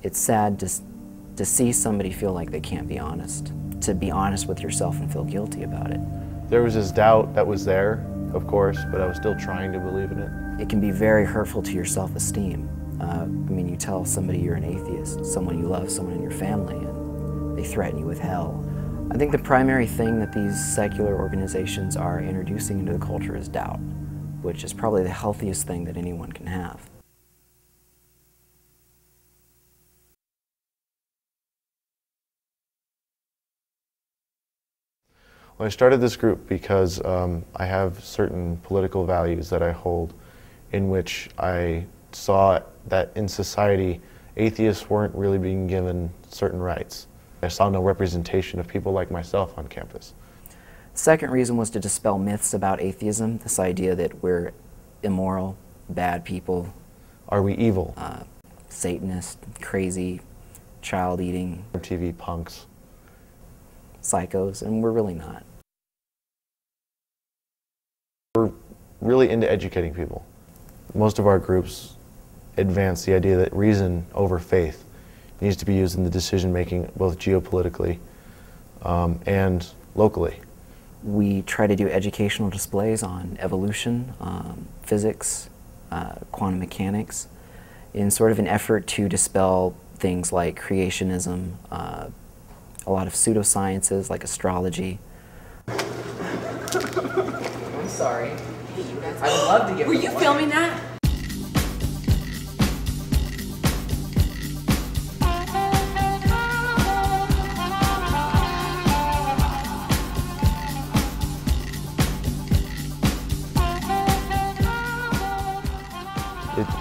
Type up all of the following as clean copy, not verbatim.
It's sad to see somebody feel like they can't be honest, to be honest with yourself and feel guilty about it. There was this doubt that was there, of course, but I was still trying to believe in it. It can be very hurtful to your self-esteem. I mean, you tell somebody you're an atheist, someone you love, someone in your family, and they threaten you with hell. I think the primary thing that these secular organizations are introducing into the culture is doubt, which is probably the healthiest thing that anyone can have. Well, I started this group because I have certain political values that I hold, in which I saw that in society, atheists weren't really being given certain rights. I saw no representation of people like myself on campus. The second reason was to dispel myths about atheism, this idea that we're immoral, bad people. Are we evil? Satanist, crazy, child-eating. TV punks. Psychos, and we're really not. We're really into educating people. Most of our groups advance the idea that reason over faith needs to be used in the decision-making, both geopolitically and locally. We try to do educational displays on evolution, physics, quantum mechanics, in sort of an effort to dispel things like creationism, a lot of pseudosciences like astrology. I'm sorry. I would love to give. Were you filming that?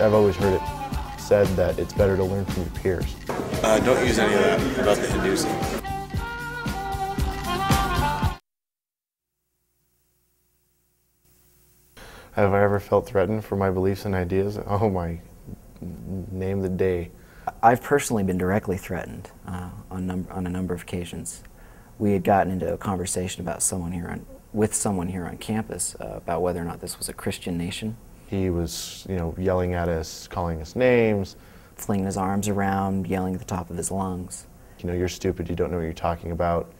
I've always heard it said that it's better to learn from your peers. Don't use any of that about the Hindus. Have I ever felt threatened for my beliefs and ideas? Oh my, name the day. I've personally been directly threatened on a number of occasions. We had gotten into a conversation about with someone here on campus about whether or not this was a Christian nation. He was, yelling at us, calling us names. Flinging his arms around, yelling at the top of his lungs. You're stupid, you don't know what you're talking about.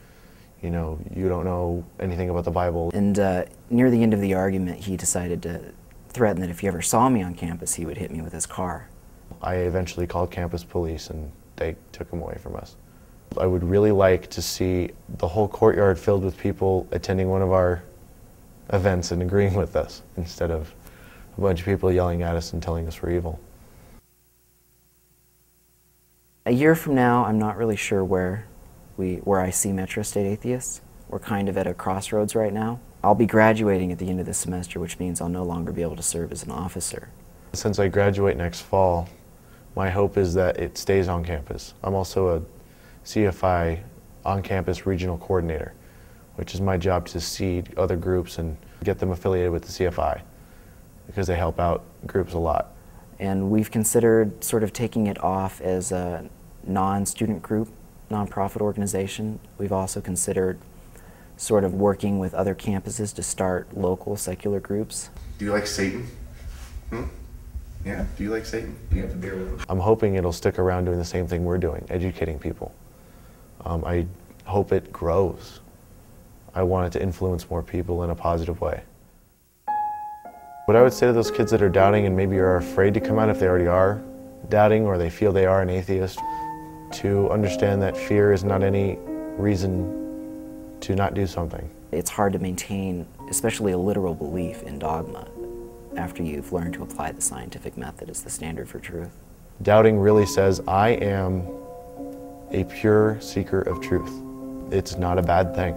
You don't know anything about the Bible. And near the end of the argument, he decided to threaten that if he ever saw me on campus, he would hit me with his car. I eventually called campus police and they took him away from us. I would really like to see the whole courtyard filled with people attending one of our events and agreeing with us, instead of a bunch of people yelling at us and telling us we're evil. A year from now, I'm not really sure where I see Metro State Atheists. We're kind of at a crossroads right now. I'll be graduating at the end of this semester, which means I'll no longer be able to serve as an officer. Since I graduate next fall, my hope is that it stays on campus. I'm also a CFI on-campus regional coordinator, which is my job to seed other groups and get them affiliated with the CFI, because they help out groups a lot. And we've considered sort of taking it off as a non-student group, nonprofit organization. We've also considered sort of working with other campuses to start local secular groups. Do you like Satan? Yeah, do you like Satan? Do you have to bear with him? I'm hoping it'll stick around doing the same thing we're doing, educating people. I hope it grows. I want it to influence more people in a positive way. What I would say to those kids that are doubting and maybe are afraid to come out if they already are doubting or they feel they are an atheist, to understand that fear is not any reason to not do something. It's hard to maintain, especially a literal belief in dogma, after you've learned to apply the scientific method as the standard for truth. Doubting really says, I am a pure seeker of truth. It's not a bad thing.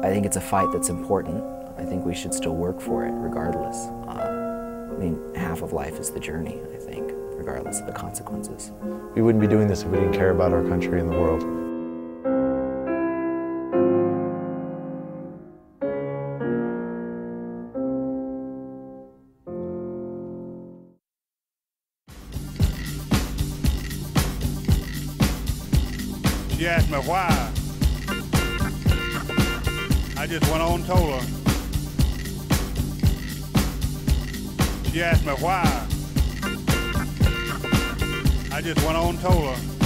I think it's a fight that's important. I think we should still work for it regardless. I mean, half of life is the journey, I think, regardless of the consequences. We wouldn't be doing this if we didn't care about our country and the world. She asked me why. I just went on and told her. She asked me why. I just went on and told her